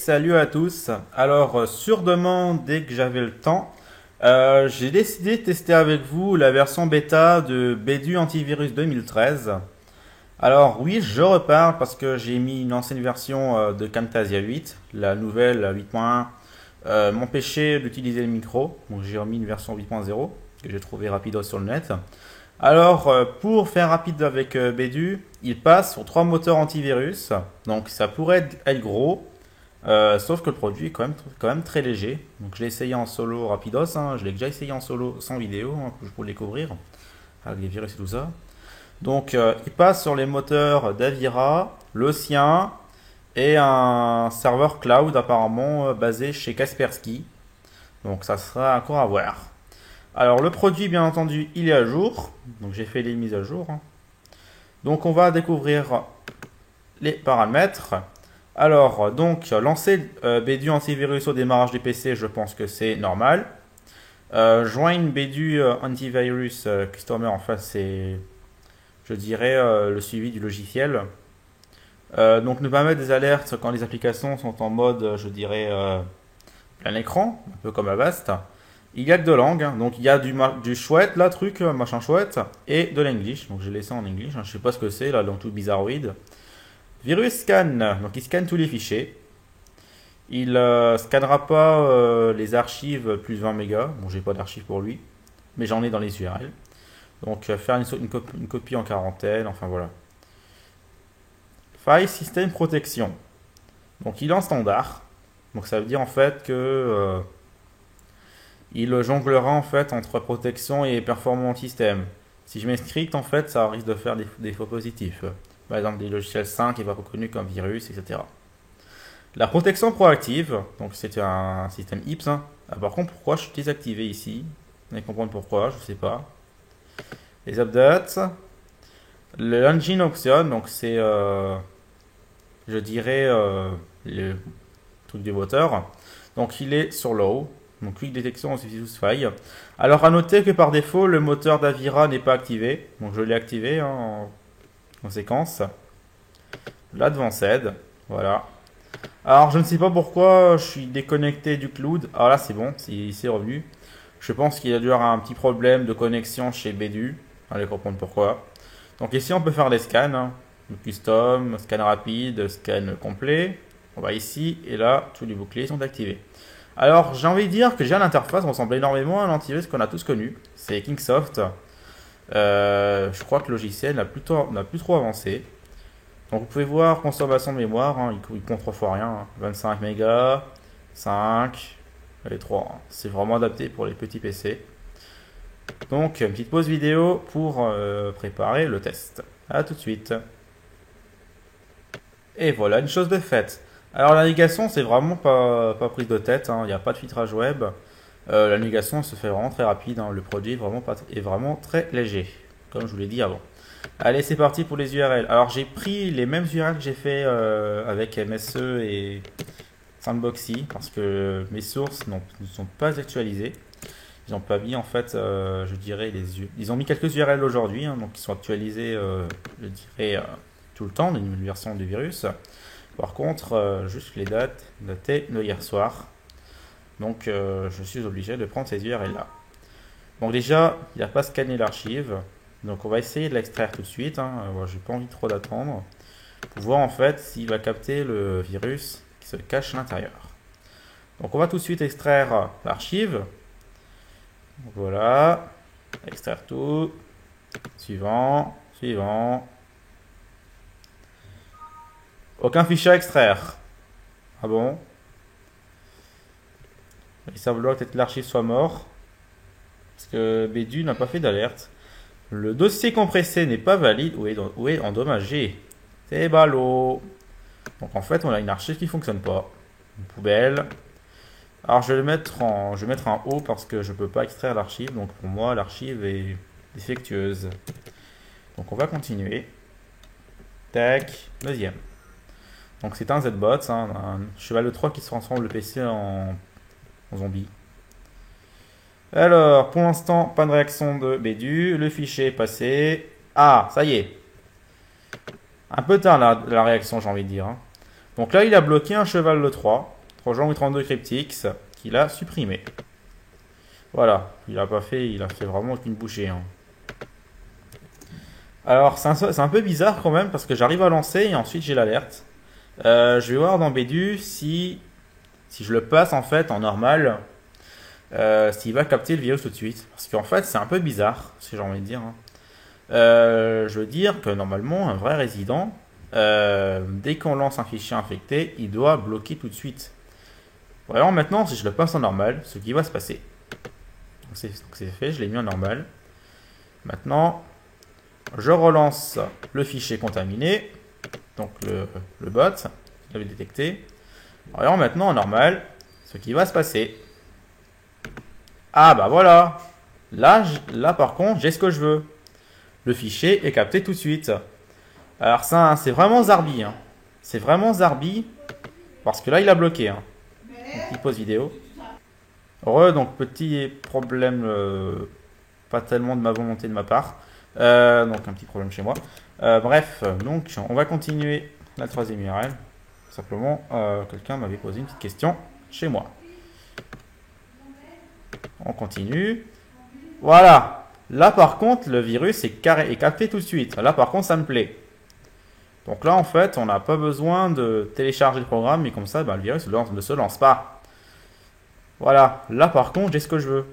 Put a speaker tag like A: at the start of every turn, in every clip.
A: salut à tous. Alors, sur demande, dès que j'avais le temps, j'ai décidé de tester avec vous la version bêta de Bedu Antivirus 2013. Alors oui, je reparle parce que j'ai mis une ancienne version de Camtasia 8, la nouvelle 8.1 m'empêchait d'utiliser le micro, donc j'ai remis une version 8.0 que j'ai trouvé rapide sur le net. Alors, pour faire rapide avec Bedu, il passe sur 3 moteurs antivirus, donc ça pourrait être gros, sauf que le produit est quand même très léger. Donc je l'ai essayé en solo rapidos, hein, je l'ai déjà essayé en solo sans vidéo, hein, pour le découvrir, avec les virus et tout ça. Donc il passe sur les moteurs d'Avira, le sien, et un serveur cloud apparemment basé chez Kaspersky. Donc ça sera encore à voir. Alors le produit, bien entendu, il est à jour. Donc j'ai fait les mises à jour, hein. Donc on va découvrir les paramètres. Alors donc lancer Bedu antivirus au démarrage du PC, je pense que c'est normal. Joindre Bedu antivirus customer, en fait c'est, je dirais, le suivi du logiciel. Donc ne pas mettre des alertes quand les applications sont en mode, je dirais, plein écran, un peu comme Avast. Il y a que deux langues, hein. Donc il y a du chouette, là, truc, machin chouette, et de l'English. Donc j'ai laissé en English, hein. Je sais pas ce que c'est, là, dans tout bizarroïde. Virus scan, donc il scanne tous les fichiers. Il scannera pas les archives plus de 20 mégas. Bon, j'ai pas d'archives pour lui, mais j'en ai dans les URL. Donc faire une copie en quarantaine, enfin voilà. File System Protection. Donc il est en standard. Donc ça veut dire en fait que il jonglera en fait entre protection et performance système. Si je mets strict, en fait, ça risque de faire des faux positifs. Par exemple, des logiciels 5 n'est pas reconnu comme virus, etc. La protection proactive, donc c'est un système IPS, hein. Par contre, pourquoi je suis désactivé ici? Vous allez comprendre pourquoi, je ne sais pas. Les updates. Le engine option, donc c'est, je dirais, le truc du moteur. Donc il est sur low. Donc quick détection antivirus faille. Alors à noter que par défaut le moteur d'Avira n'est pas activé. Donc je l'ai activé, hein, en conséquence. L'advanced, voilà. Alors je ne sais pas pourquoi je suis déconnecté du cloud. Ah là c'est bon, c'est revenu. Je pense qu'il y a dû avoir un petit problème de connexion chez Bedu. Allez comprendre pourquoi. Donc ici on peut faire des scans, hein. Custom, scan rapide, scan complet. On va ici et là tous les boucliers sont activés. Alors, j'ai envie de dire que déjà l'interface ressemble énormément à l'antivirus qu'on a tous connu. C'est Kingsoft. Je crois que le logiciel n'a plus trop avancé. Donc, vous pouvez voir consommation de mémoire, hein, il prend 3 fois rien, hein. 25 mégas, 5 et 3. Hein. C'est vraiment adapté pour les petits PC. Donc, une petite pause vidéo pour préparer le test. A tout de suite. Et voilà, une chose de faite. Alors la navigation, c'est vraiment pas prise de tête, hein. Il n'y a pas de filtrage web. La navigation se fait vraiment très rapide, hein. Le produit est vraiment très léger, comme je vous l'ai dit avant. Allez, c'est parti pour les URL. Alors j'ai pris les mêmes URL que j'ai fait avec MSE et Sandboxy, parce que mes sources ne sont pas actualisées. Ils n'ont pas mis, en fait, je dirais, ils ont mis quelques URL aujourd'hui, hein, donc ils sont actualisés, je dirais, tout le temps, une nouvelle version du virus. Par contre, juste les dates datées de hier soir. Donc, je suis obligé de prendre ces URL là. Donc déjà, il n'a pas scanné l'archive. Donc, on va essayer de l'extraire tout de suite, hein. J'ai pas envie trop d'attendre. Pour voir en fait s'il va capter le virus qui se cache à l'intérieur. Donc, on va tout de suite extraire l'archive. Voilà. Extraire tout. Suivant. Suivant. Aucun fichier à extraire. Ah bon? Il semblerait peut-être que l'archive soit mort. Parce que Bedu n'a pas fait d'alerte. Le dossier compressé n'est pas valide ou est endommagé. C'est ballot. Donc en fait, on a une archive qui ne fonctionne pas. Une poubelle. Alors je vais mettre en haut parce que je ne peux pas extraire l'archive. Donc pour moi, l'archive est défectueuse. Donc on va continuer. Tac. Deuxième. Donc c'est un Z-Bot, hein, un cheval de Troie qui se transforme le PC en zombie. Alors, pour l'instant, pas de réaction de Bedu. Le fichier est passé. Ah, ça y est. Un peu tard la réaction, j'ai envie de dire, hein. Donc là, il a bloqué un cheval de Troie. Projet 32 Cryptix qu'il a supprimé. Voilà, il a fait vraiment qu'une bouchée. Hein. Alors, c'est un peu bizarre quand même parce que j'arrive à lancer et ensuite j'ai l'alerte. Je vais voir dans Bédu si je le passe en fait en normal, s'il va capter le virus tout de suite. Parce qu'en fait, c'est un peu bizarre, si j'ai envie de dire. Hein. Je veux dire que normalement, un vrai résident, dès qu'on lance un fichier infecté, il doit bloquer tout de suite. Vraiment, maintenant, si je le passe en normal, ce qui va se passer. Donc c'est fait, je l'ai mis en normal. Maintenant, je relance le fichier contaminé, donc le bot, je l'avais détecté. Alors maintenant, en normal, ce qui va se passer. Ah bah voilà. Là par contre, j'ai ce que je veux. Le fichier est capté tout de suite. Alors ça, c'est vraiment zarbi. Hein. C'est vraiment zarbi. Parce que là, il a bloqué. Hein. Petite pause vidéo. Donc petit problème, pas tellement de ma volonté de ma part. Donc un petit problème chez moi. Bref, donc on va continuer la troisième URL. Simplement, quelqu'un m'avait posé une petite question chez moi. On continue. Voilà. Là, par contre, le virus est capté tout de suite. Là, par contre, ça me plaît. Donc là, en fait, on n'a pas besoin de télécharger le programme, mais comme ça, le virus ne se lance pas. Voilà. Là, par contre, j'ai ce que je veux.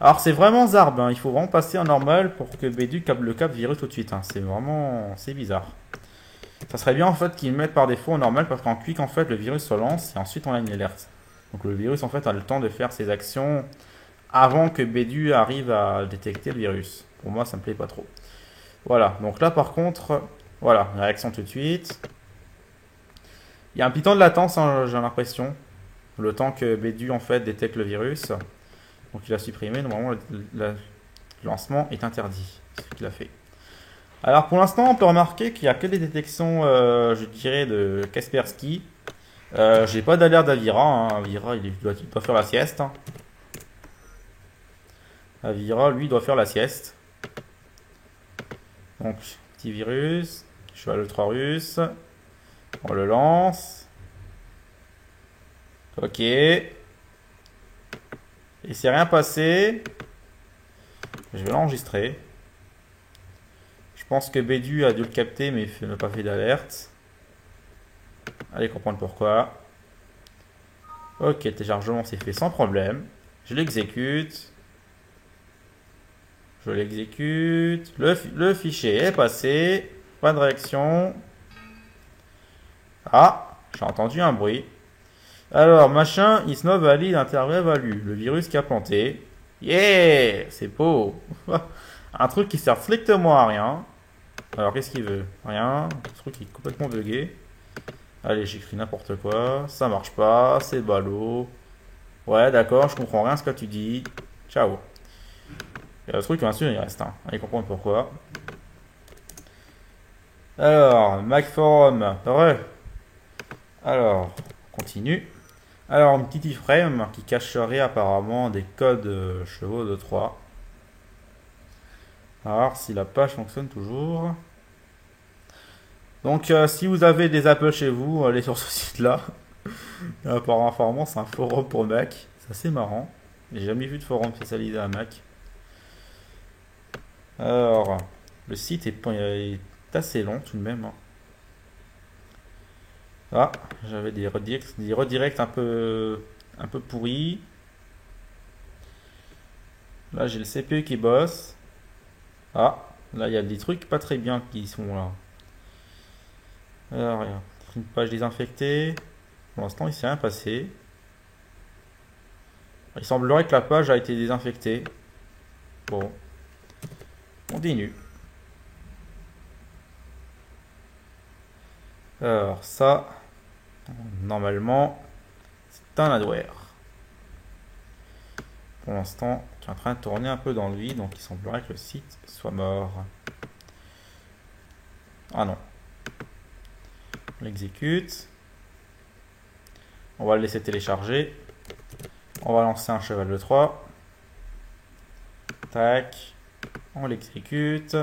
A: Alors, c'est vraiment zarb. Hein. Il faut vraiment passer en normal pour que Bédu le capte virus tout de suite. Hein. C'est bizarre. Ça serait bien, en fait, qu'ils mettent par défaut en normal, parce qu'en quick, en fait, le virus se lance et ensuite, on a une alerte. Donc, le virus, en fait, a le temps de faire ses actions avant que Bédu arrive à détecter le virus. Pour moi, ça me plaît pas trop. Voilà, donc là par contre, voilà, réaction tout de suite. Il y a un petit temps de latence, hein, j'ai l'impression. Le temps que Bédu en fait détecte le virus. Donc il a supprimé, normalement le lancement est interdit. C'est ce qu'il a fait. Alors pour l'instant, on peut remarquer qu'il n'y a que des détections, je dirais, de Kaspersky. J'ai pas d'alerte d'Avira. Hein. Avira, il doit faire la sieste. Hein. Avira, lui, doit faire la sieste. Donc, petit virus. Cheval le 3 russe. On le lance. Ok. Et c'est rien passé. Je vais l'enregistrer. Je pense que Bédu a dû le capter, mais il n'a pas fait d'alerte. Allez comprendre pourquoi. Ok, téléchargement s'est fait sans problème. Je l'exécute. Je l'exécute. Le fichier est passé. Pas de réaction. Ah, j'ai entendu un bruit. Alors, machin, isno valide, intervalue value. Le virus qui a planté. Yeah, c'est beau. Un truc qui sert strictement à rien. Alors, qu'est-ce qu'il veut? Rien. Un truc qui est complètement bugué. Allez, j'écris n'importe quoi. Ça marche pas. C'est ballot. Ouais, d'accord, je comprends rien à ce que tu dis. Ciao. Et le truc, bien sûr, il reste. Hein. Allez comprendre pourquoi. Alors, MacForum. Alors, on continue. Alors, un petit iframe qui cacherait apparemment des codes chevaux de 3. Alors, si la page fonctionne toujours. Donc, si vous avez des Apple chez vous, allez sur ce site-là. Apparemment, c'est un forum pour Mac. C'est assez marrant. J'ai jamais vu de forum spécialisé à Mac. Alors, le site est assez long tout de même. Hein. Ah, j'avais des redirects un peu pourris. Là, j'ai le CPU qui bosse. Ah, là, il y a des trucs pas très bien qui sont là. Alors, une page désinfectée. Pour l'instant, il s'est rien passé. Il semblerait que la page a été désinfectée. Bon. Continue. Alors, ça, normalement, c'est un adware. Pour l'instant, qui est en train de tourner un peu dans le vide, donc il semblerait que le site soit mort. Ah non. On l'exécute. On va le laisser télécharger. On va lancer un cheval de 3. Tac. On l'exécute.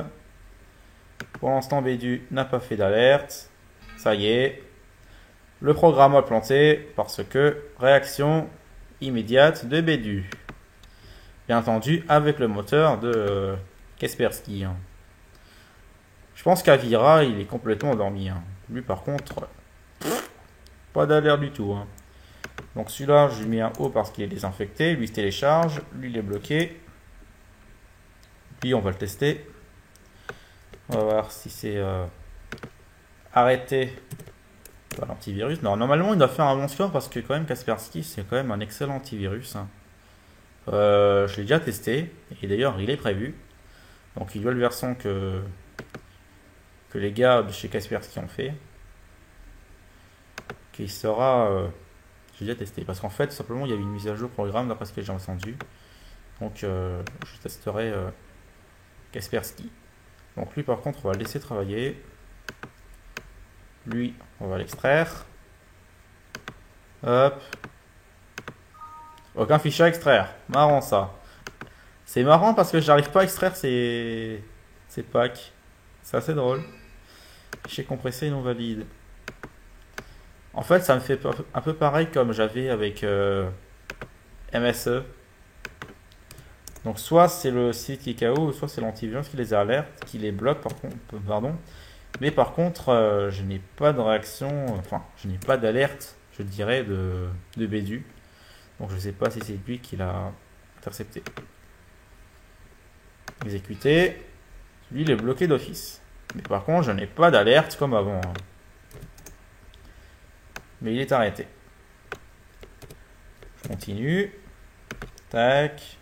A: Pour l'instant, Bédu n'a pas fait d'alerte. Ça y est. Le programme a planté parce que réaction immédiate de Bedu. Bien entendu, avec le moteur de Kaspersky. Je pense qu'Avira, il est complètement endormi. Lui, par contre, pas d'alerte du tout. Donc celui-là, je lui mets un haut parce qu'il est désinfecté. Lui, il se télécharge. Lui, il est bloqué. Lui, on va le tester. On va voir si c'est arrêté par l'antivirus. Non, normalement, il doit faire un bon score parce que quand même, Kaspersky, c'est quand même un excellent antivirus. Je l'ai déjà testé. Et d'ailleurs, il est prévu. Donc, il doit le version que les gars de chez Kaspersky ont fait. Qui sera... j'ai déjà testé. Parce qu'en fait, simplement, il y avait une mise à jour programme d'après ce que j'ai entendu. Donc, je testerai Kaspersky. Donc lui par contre on va le laisser travailler. Lui on va l'extraire. Hop. Aucun fichier à extraire. Marrant ça. C'est marrant parce que j'arrive pas à extraire ces packs. C'est assez drôle. Fichier compressé non valide. En fait ça me fait un peu pareil comme j'avais avec MSE. Donc soit c'est le site qui est KO, soit c'est l'antivirus qui les alerte, qui les bloque par contre, pardon. Mais par contre, je n'ai pas de réaction, enfin, je n'ai pas d'alerte, je dirais, de Bedu. Donc je ne sais pas si c'est lui qui l'a intercepté. Exécuter. Lui, il est bloqué d'office. Mais par contre, je n'ai pas d'alerte comme avant. Mais il est arrêté. Je continue. Tac.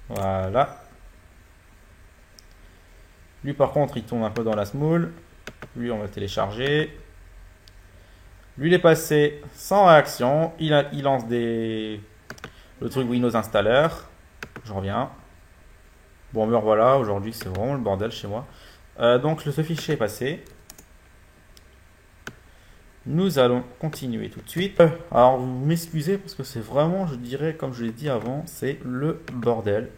A: Voilà. Lui par contre il tombe un peu dans la smoule. Lui on va le télécharger. Lui il est passé sans réaction. Il lance le truc Windows Installer. Je reviens. Bon mais voilà, aujourd'hui c'est vraiment le bordel chez moi. Donc ce fichier est passé. Nous allons continuer tout de suite. Alors vous m'excusez parce que c'est vraiment, je dirais, comme je l'ai dit avant, c'est le bordel.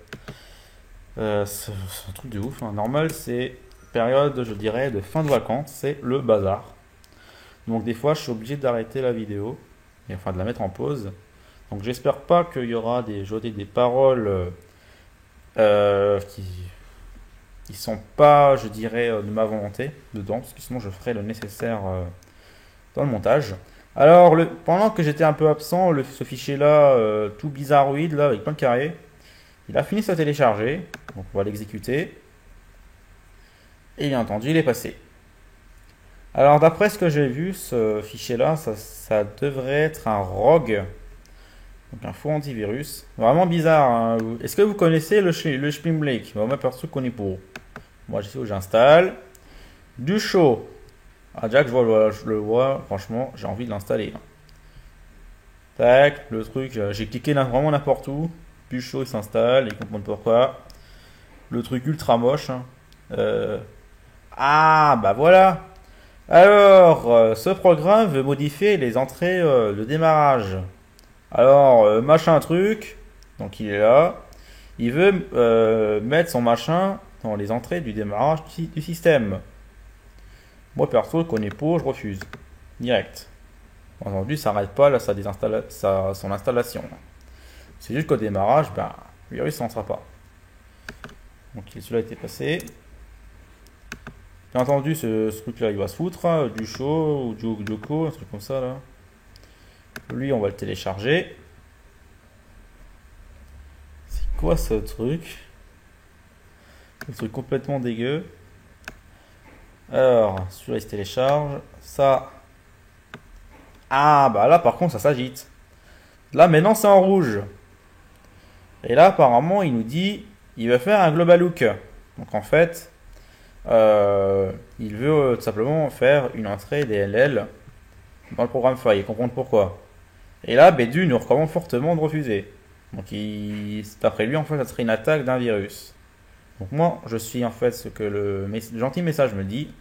A: C'est un truc de ouf. Normal, c'est période, je dirais, de fin de vacances. C'est le bazar. Donc des fois, je suis obligé d'arrêter la vidéo. Et enfin, de la mettre en pause. Donc j'espère pas qu'il y aura des paroles qui sont pas, je dirais, de ma volonté dedans. Parce que sinon, je ferai le nécessaire dans le montage. Alors, pendant que j'étais un peu absent, ce fichier-là, tout bizarroïde, là, avec plein de carrés, il a fini de se télécharger. Donc, on va l'exécuter. Et bien entendu, il est passé. Alors, d'après ce que j'ai vu, ce fichier-là, ça devrait être un rogue. Donc, un faux antivirus. Vraiment bizarre. Est-ce que vous connaissez le Schlimblake? Moi, perso, je connais pas. Moi, je sais où j'installe. Du chaud. Ah, déjà que je le vois, franchement, j'ai envie de l'installer. Tac, le truc, j'ai cliqué vraiment n'importe où. Du chaud, il s'installe, il comprend pourquoi. Le truc ultra moche. Ah, bah voilà. Alors, ce programme veut modifier les entrées de démarrage. Alors, machin truc, donc il est là. Il veut mettre son machin dans les entrées du démarrage du système. Moi perso, je connais pas, je refuse. Direct. Entendu, ça n'arrête pas là, son installation. C'est juste qu'au démarrage, ben, le virus ne sera pas. Donc celui-là a été passé. Bien entendu, ce truc-là, il va se foutre. Du show ou du Joko, un truc comme ça là. Lui, on va le télécharger. C'est quoi ce truc? Un truc complètement dégueu. Alors, celui-là il se télécharge. Ça. Ah, bah là par contre ça s'agite. Là maintenant c'est en rouge. Et là apparemment il nous dit il va faire un global hook. Donc en fait, il veut tout simplement faire une entrée DLL dans le programme file et comprendre pourquoi. Et là, Bedu nous recommande fortement de refuser. Donc d'après lui, en fait, ça serait une attaque d'un virus. Donc moi, je suis en fait ce que le gentil message me dit.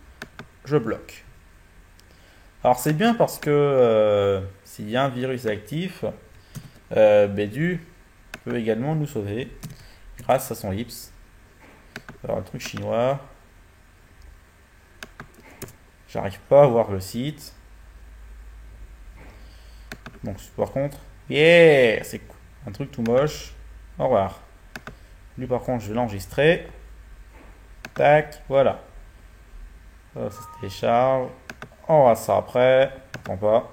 A: Je bloque. Alors c'est bien parce que s'il y a un virus actif, Bedu peut également nous sauver grâce à son lips. Alors le truc chinois. J'arrive pas à voir le site. Donc par contre, yeah, c'est un truc tout moche. Au revoir. Lui par contre, je vais l'enregistrer. Tac, voilà. Ça se télécharge. On verra ça après. Attends pas.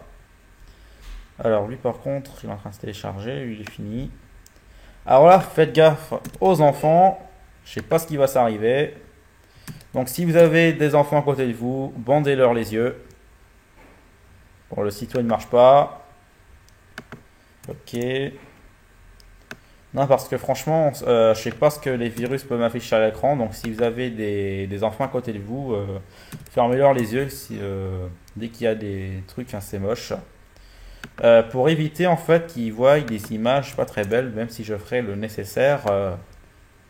A: Alors lui par contre, il est en train de se télécharger. Lui il est fini. Alors là, faites gaffe aux enfants. Je sais pas ce qui va s'arriver. Donc si vous avez des enfants à côté de vous, bandez-leur les yeux. Bon, le site web ne marche pas. Ok. Non, parce que franchement, je sais pas ce que les virus peuvent afficher à l'écran. Donc si vous avez des enfants à côté de vous, fermez-leur les yeux dès qu'il y a des trucs assez moches. Pour éviter en fait qu'ils voient des images pas très belles, même si je ferai le nécessaire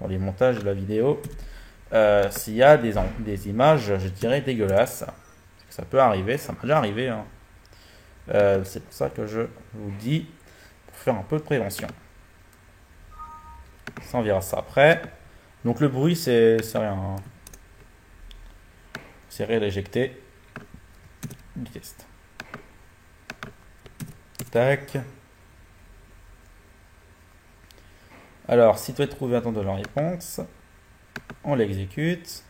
A: dans les montages de la vidéo. S'il y a des images, je dirais dégueulasses. Ça peut arriver, ça m'a déjà arrivé, hein. C'est pour ça que je vous dis, pour faire un peu de prévention. Ça, on verra ça après. Donc le bruit, c'est rien, hein. C'est rééjecté du test. Tac. Alors, si tu veux trouver un temps de la réponse, on l'exécute.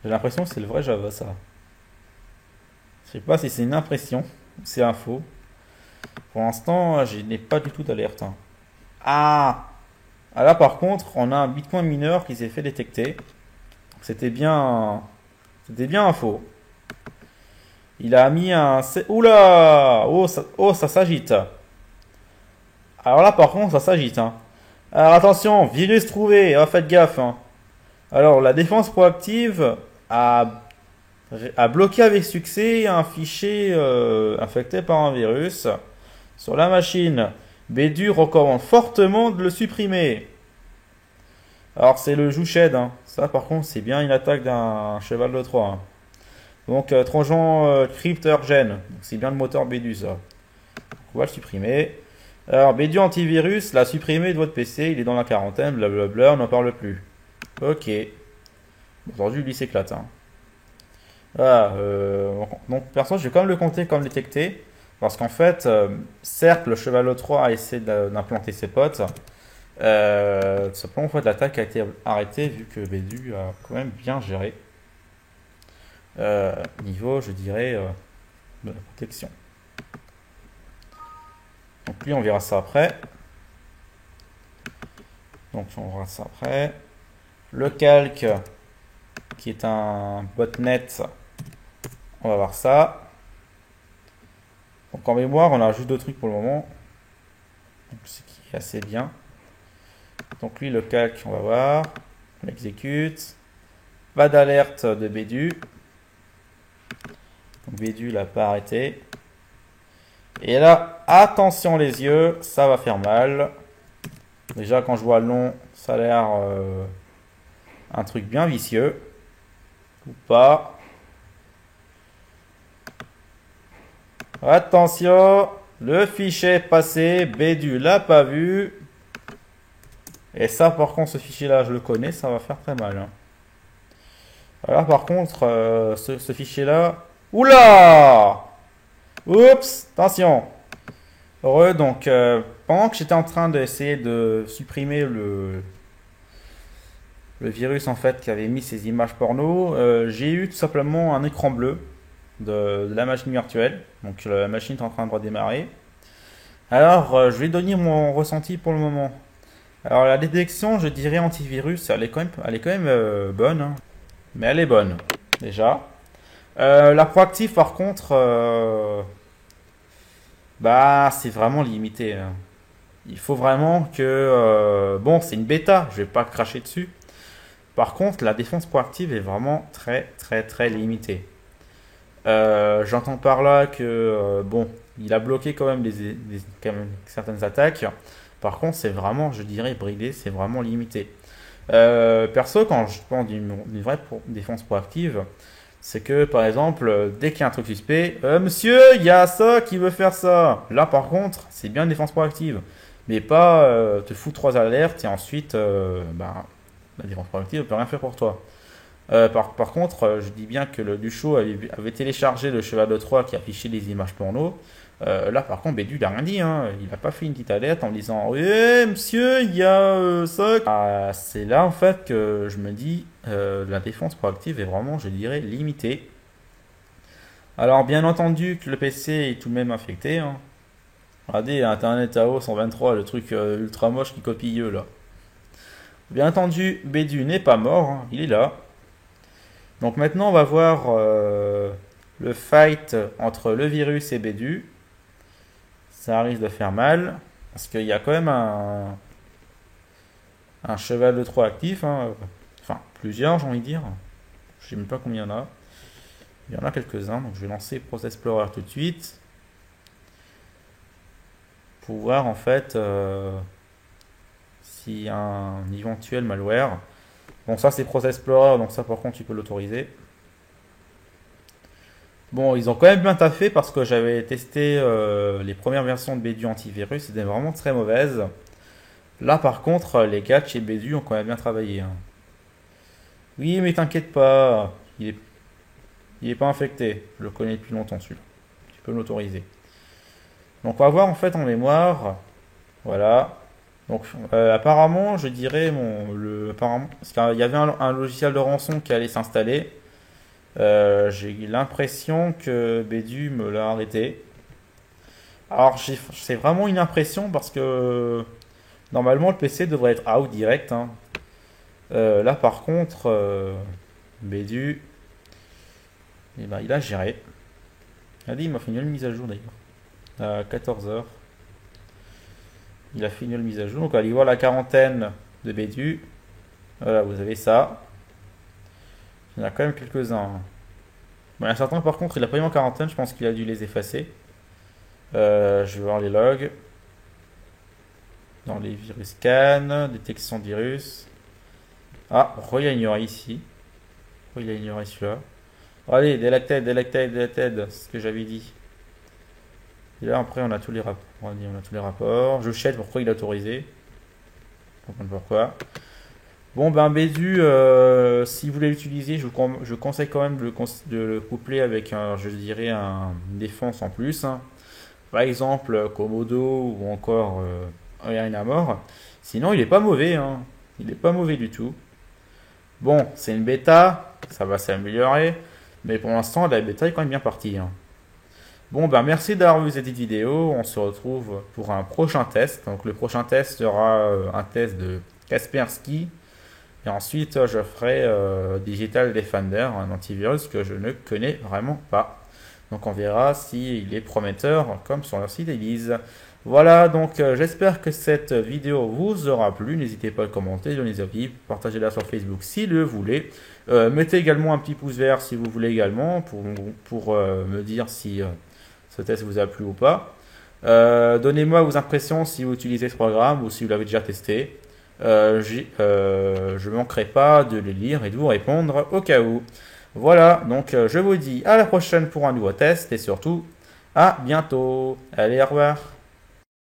A: J'ai l'impression que c'est le vrai Java, ça. Je sais pas si c'est une impression ou c'est un faux. Pour l'instant, je n'ai pas du tout d'alerte, hein. Ah! Ah là, par contre, on a un Bitcoin mineur qui s'est fait détecter. C'était bien un faux. Il a mis un... Oula! Oh, ça s'agite. Alors là, par contre, ça s'agite, hein. Alors attention, virus trouvé. Oh, faites gaffe, hein. Alors, la défense proactive a bloqué avec succès un fichier infecté par un virus sur la machine. Bédu recommande fortement de le supprimer. Alors, c'est le Jouched, hein. Ça, par contre, c'est bien une attaque d'un cheval de Troie, hein. Donc, Trojan cryptergen. C'est bien le moteur Bédu, ça. On va le supprimer. Alors, Bédu antivirus l'a supprimé de votre PC. Il est dans la quarantaine, blablabla, on n'en parle plus. Ok. Aujourd'hui, lui s'éclate, hein. Voilà, donc, perso, je vais quand même le compter comme détecté. Parce qu'en fait, certes, le cheval de Troie a essayé d'implanter ses potes. Simplement, en fait, l'attaque a été arrêtée vu que Bédu a quand même bien géré. Niveau, je dirais, de la protection. Donc lui, on verra ça après. Donc on verra ça après. Le calque, qui est un botnet, on va voir ça. Donc en mémoire, on a juste deux trucs pour le moment. Donc, ce qui est assez bien. Donc lui, le calque, on va voir. On l'exécute. Pas d'alerte de Bédu. Donc Bédu l'a pas arrêté. Et là, attention les yeux, ça va faire mal. Déjà, quand je vois le nom, ça a l'air un truc bien vicieux. Ou pas. Attention, le fichier est passé, Bédu l'a pas vu. Et ça, par contre, ce fichier-là, je le connais, ça va faire très mal, hein. Voilà, par contre, ce fichier-là... Oula! Oups, attention. Heureux, donc, pendant que j'étais en train d'essayer de supprimer le virus, en fait, qui avait mis ces images porno, j'ai eu tout simplement un écran bleu de la machine virtuelle. Donc, la machine est en train de redémarrer. Alors, je vais donner mon ressenti pour le moment. Alors, la détection, je dirais antivirus, elle est quand même bonne, hein. Mais elle est bonne, déjà. La proactive, par contre, bah, c'est vraiment limité, hein. Il faut vraiment que... bon, c'est une bêta, je vais pas cracher dessus. Par contre, la défense proactive est vraiment très, très, très limitée. J'entends par là que, bon, il a bloqué quand même, quand même certaines attaques. Par contre, c'est vraiment, je dirais, bridé, c'est vraiment limité. Perso, quand je parle d'une vraie défense proactive, c'est que, par exemple, dès qu'il y a un truc suspect, monsieur, il y a ça qui veut faire ça. Là, par contre, c'est bien une défense proactive. Mais pas te foutre 3 alertes et ensuite, bah, la défense proactive ne peut rien faire pour toi. Par contre, je dis bien que le Duchot avait téléchargé le cheval de Troie qui affichait des images porno. Là, par contre, Bédu, il a rien dit, hein. Il n'a pas fait une petite alerte en disant oui, monsieur, il y a ça. Ah, c'est là, en fait, que je me dis la défense proactive est vraiment, je dirais, limitée. Alors, bien entendu que le PC est tout de même infecté, hein. Regardez, Internet AO 123, le truc ultra moche qui copie eux, là. Bien entendu, Bédu n'est pas mort, hein. Il est là. Donc maintenant, on va voir le fight entre le virus et Bédu. Ça risque de faire mal, parce qu'il y a quand même un cheval de Troie actif, hein. Enfin, plusieurs, j'ai envie de dire. Je ne sais même pas combien il y en a. Il y en a quelques-uns, donc je vais lancer Process Explorer tout de suite. Pour voir en fait s'il y a un éventuel malware. Bon, ça c'est Process Explorer, donc ça par contre tu peux l'autoriser. Bon, ils ont quand même bien taffé parce que j'avais testé les premières versions de Bédu antivirus, c'était vraiment très mauvaise. Là par contre, les gars de chez Bédu ont quand même bien travaillé, hein. Oui, mais t'inquiète pas, il est pas infecté. Je le connais depuis longtemps celui-là. Tu peux l'autoriser. Donc on va voir en fait en mémoire. Voilà. Donc apparemment, je dirais apparemment, parce qu'il y avait un logiciel de rançon qui allait s'installer. J'ai l'impression que Bédu me l'a arrêté. Alors c'est vraiment une impression parce que normalement le PC devrait être out direct, hein. Là par contre, Bédu, eh ben, il a géré. Il m'a fait une nouvelle mise à jour d'ailleurs. À 14 heures. Il a fait une nouvelle mise à jour. Donc allez voir la quarantaine de Bédu. Voilà, vous avez ça. Il y en a quand même quelques-uns. Bon, il y en a certains par contre, il a pas mis en quarantaine. Je pense qu'il a dû les effacer. Je vais voir les logs. Dans les virus scan, détection de virus. Ah, il a ignoré ici. Il a ignoré celui-là. Allez, delected, c'est ce que j'avais dit. Et là, après, on a tous les rapports. On a tous les rapports. Je cherche pourquoi il a autorisé. Je comprends pourquoi. Bon, ben, Bédu, si vous voulez l'utiliser, je conseille quand même de le coupler avec, je dirais, une défense en plus, hein. Par exemple, Komodo ou encore Rien à mort. Sinon, il est pas mauvais, hein. Il est pas mauvais du tout. Bon, c'est une bêta, ça va s'améliorer. Mais pour l'instant, la bêta est quand même bien partie, hein. Bon, ben merci d'avoir vu cette vidéo. On se retrouve pour un prochain test. Donc, le prochain test sera un test de Kaspersky. Et ensuite, je ferai Digital Defender, un antivirus que je ne connais vraiment pas. Donc, on verra s'il est prometteur, comme sur leur site ils disent. Voilà, donc j'espère que cette vidéo vous aura plu. N'hésitez pas à commenter, donner des avis, partagez-la sur Facebook si le voulez. Mettez également un petit pouce vert si vous voulez également pour me dire si ce test vous a plu ou pas. Donnez-moi vos impressions si vous utilisez ce programme ou si vous l'avez déjà testé. Je ne manquerai pas de les lire et de vous répondre au cas où. Voilà, donc je vous dis à la prochaine pour un nouveau test et surtout à bientôt. Allez, au revoir.